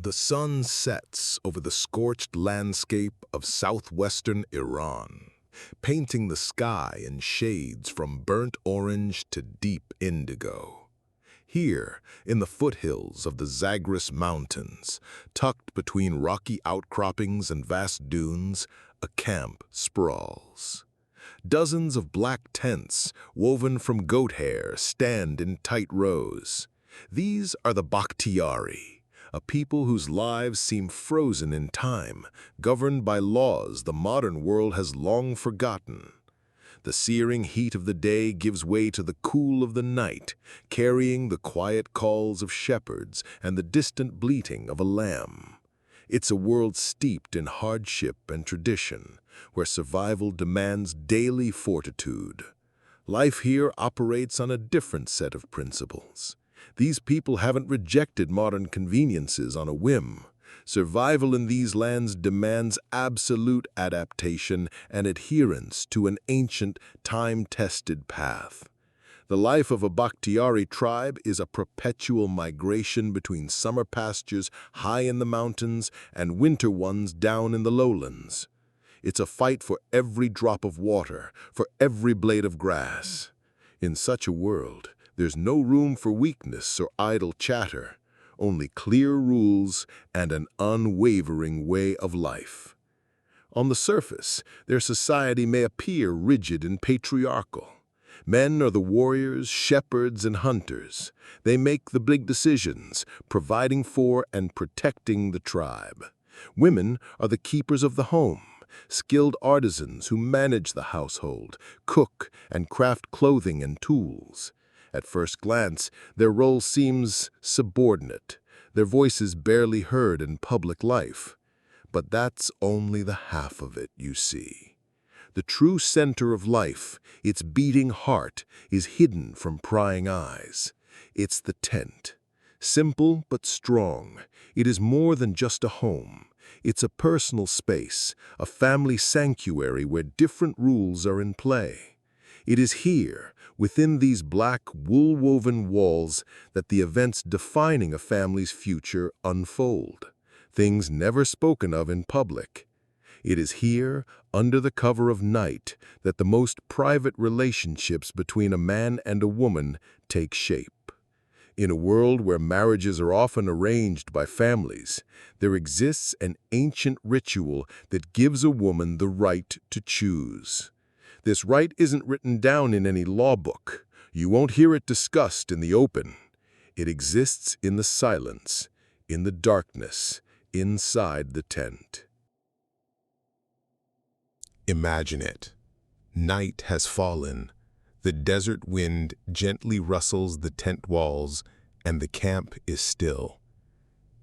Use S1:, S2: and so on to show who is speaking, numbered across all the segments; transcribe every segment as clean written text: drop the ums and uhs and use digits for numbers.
S1: The sun sets over the scorched landscape of southwestern Iran, painting the sky in shades from burnt orange to deep indigo. Here, in the foothills of the Zagros Mountains, tucked between rocky outcroppings and vast dunes, a camp sprawls. Dozens of black tents, woven from goat hair, stand in tight rows. These are the Bakhtiari, a people whose lives seem frozen in time, governed by laws the modern world has long forgotten. The searing heat of the day gives way to the cool of the night, carrying the quiet calls of shepherds and the distant bleating of a lamb. It's a world steeped in hardship and tradition, where survival demands daily fortitude. Life here operates on a different set of principles. These people haven't rejected modern conveniences on a whim. Survival in these lands demands absolute adaptation and adherence to an ancient, time-tested path. The life of a Bakhtiari tribe is a perpetual migration between summer pastures high in the mountains and winter ones down in the lowlands. It's a fight for every drop of water, for every blade of grass. In such a world, there's no room for weakness or idle chatter, only clear rules and an unwavering way of life. On the surface, their society may appear rigid and patriarchal. Men are the warriors, shepherds, and hunters. They make the big decisions, providing for and protecting the tribe. Women are the keepers of the home, skilled artisans who manage the household, cook, and craft clothing and tools. At first glance, their role seems subordinate, their voices barely heard in public life. But that's only the half of it, you see. The true center of life, its beating heart, is hidden from prying eyes. It's the tent. Simple but strong, it is more than just a home. It's a personal space, a family sanctuary where different rules are in play. It is here, within these black, wool-woven walls, that the events defining a family's future unfold, things never spoken of in public. It is here, under the cover of night, that the most private relationships between a man and a woman take shape. In a world where marriages are often arranged by families, there exists an ancient ritual that gives a woman the right to choose. This right isn't written down in any law book. You won't hear it discussed in the open. It exists in the silence, in the darkness, inside the tent. Imagine it. Night has fallen. The desert wind gently rustles the tent walls, and the camp is still.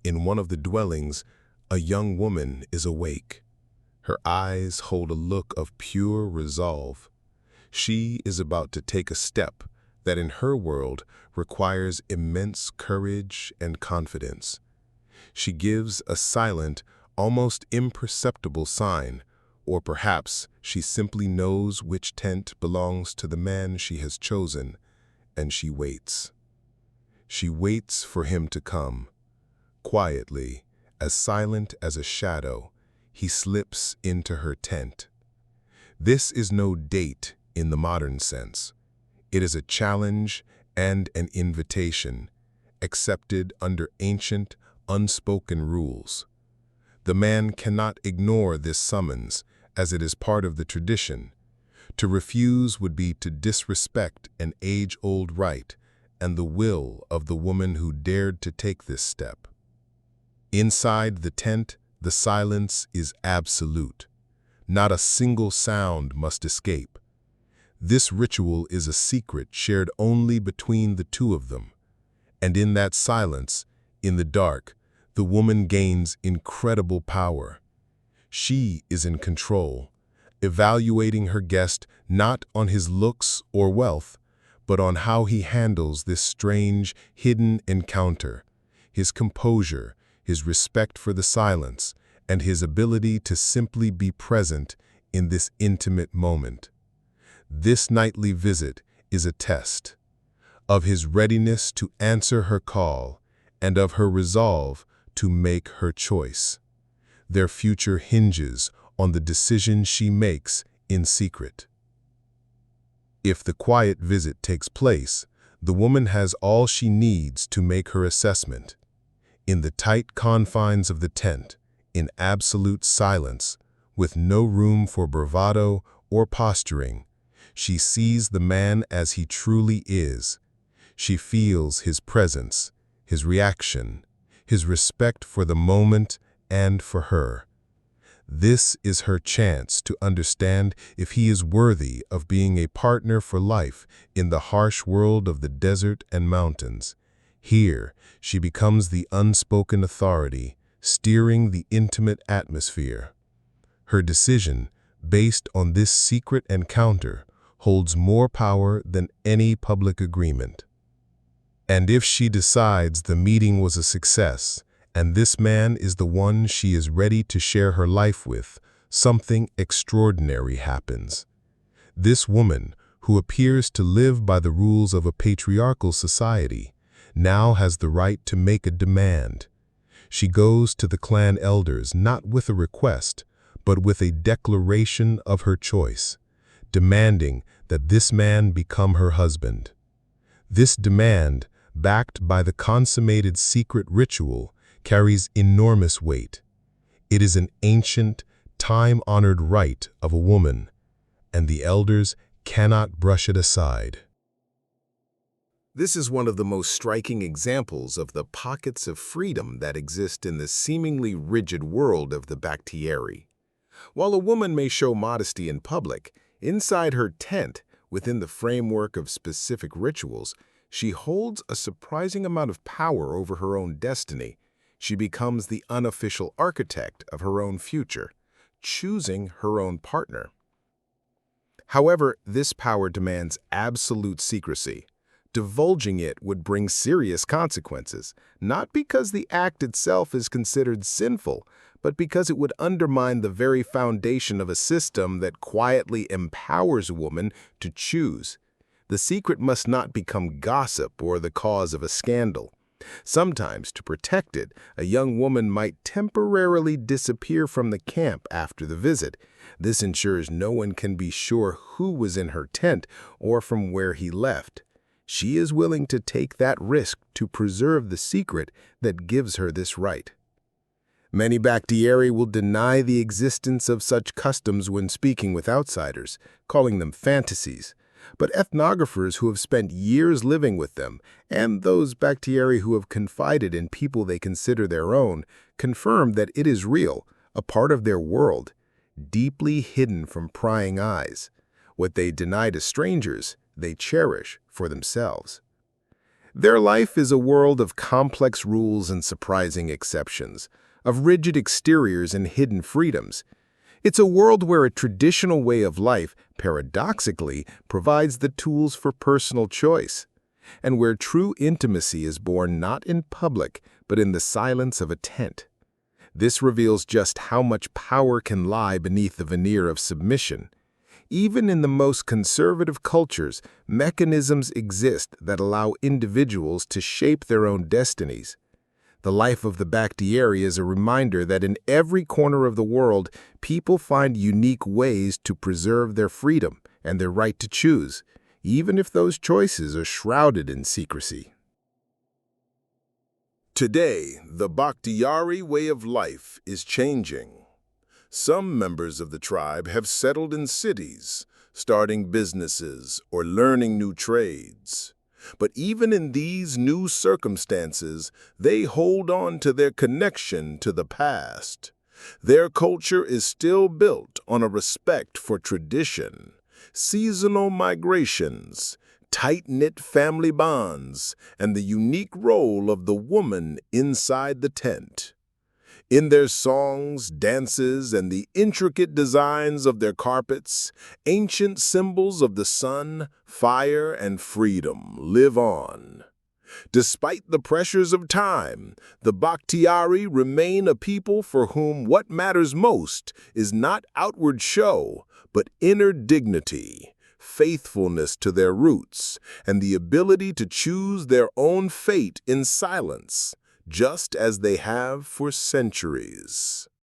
S1: In one of the dwellings, a young woman is awake. Her eyes hold a look of pure resolve. She is about to take a step that in her world requires immense courage and confidence. She gives a silent, almost imperceptible sign, or perhaps she simply knows which tent belongs to the man she has chosen, and she waits. She waits for him to come. Quietly, as silent as a shadow, he slips into her tent. This is no date in the modern sense. It is a challenge and an invitation, accepted under ancient, unspoken rules. The man cannot ignore this summons, as it is part of the tradition. To refuse would be to disrespect an age-old right and the will of the woman who dared to take this step. Inside the tent, the silence is absolute. Not a single sound must escape. This ritual is a secret shared only between the two of them. And in that silence, in the dark, the woman gains incredible power. She is in control, evaluating her guest not on his looks or wealth, but on how he handles this strange, hidden encounter, his composure, his respect for the silence, and his ability to simply be present in this intimate moment. This nightly visit is a test of his readiness to answer her call and of her resolve
S2: to make her choice. Their future hinges on the decision she makes in secret. If the quiet visit takes place, the woman has all she needs to make her assessment. In the tight confines of the tent, in absolute silence, with no room for bravado or posturing, she sees the man as he truly is. She feels his presence, his reaction, his respect for the moment and for her. This is her chance to understand if he is worthy of being a partner for life in the harsh world of the desert and mountains. Here, she becomes the unspoken authority, steering the intimate atmosphere. Her decision, based on this secret encounter, holds more power than any public agreement. And if she decides the meeting was a success, and this man is the one she is ready to share her life with, something extraordinary happens. This woman, who appears to live by the rules of a patriarchal society, now has the right to make a demand. She goes to the clan elders not with a request, but with a declaration of her choice, demanding that this man become her husband. This demand, backed by the consummated secret ritual, carries enormous weight. It is an ancient, time-honored right of a woman, and the elders cannot brush it aside.
S1: This is one of the most striking examples of the pockets of freedom that exist in the seemingly rigid world of the Bakhtiari. While a woman may show modesty in public, inside her tent, within the framework of specific rituals, she holds a surprising amount of power over her own destiny. She becomes the unofficial architect of her own future, choosing her own partner. However, this power demands absolute secrecy. Divulging it would bring serious consequences, not because the act itself is considered sinful, but because it would undermine the very foundation of a system that quietly empowers a woman to choose. The secret must not become gossip or the cause of a scandal. Sometimes, to protect it, a young woman might temporarily disappear from the camp after the visit. This ensures no one can be sure who was in her tent or from where he left. She is willing to take that risk to preserve the secret that gives her this right. Many Bakhtiari will deny the existence of such customs when speaking with outsiders, calling them fantasies. But ethnographers who have spent years living with them, and those Bakhtiari who have confided in people they consider their own, confirm that it is real, a part of their world, deeply hidden from prying eyes. What they deny to strangers, they cherish for themselves. Their life is a world of complex rules and surprising exceptions, of rigid exteriors and hidden freedoms. It's a world where a traditional way of life, paradoxically, provides the tools for personal choice, and where true intimacy is born not in public, but in the silence of a tent. This reveals just how much power can lie beneath the veneer of submission. Even in the most conservative cultures, mechanisms exist that allow individuals to shape their own destinies. The life of the Bakhtiari is a reminder that in every corner of the world, people find unique ways to preserve their freedom and their right to choose, even if those choices are shrouded in secrecy. Today, the Bakhtiari way of life is changing. Some members of the tribe have settled in cities, starting businesses or learning new trades. But even in these new circumstances, they hold on to their connection to the past. Their culture is still built on a respect for tradition, seasonal migrations, tight-knit family bonds, and the unique role of the woman inside the tent. In their songs, dances, and the intricate designs of their carpets, ancient symbols of the sun, fire, and freedom live on. Despite the pressures of time, the Bakhtiari remain a people for whom what matters most is not outward show, but inner dignity, faithfulness to their roots, and the ability to choose their own fate in silence,
S2: just as they have for centuries.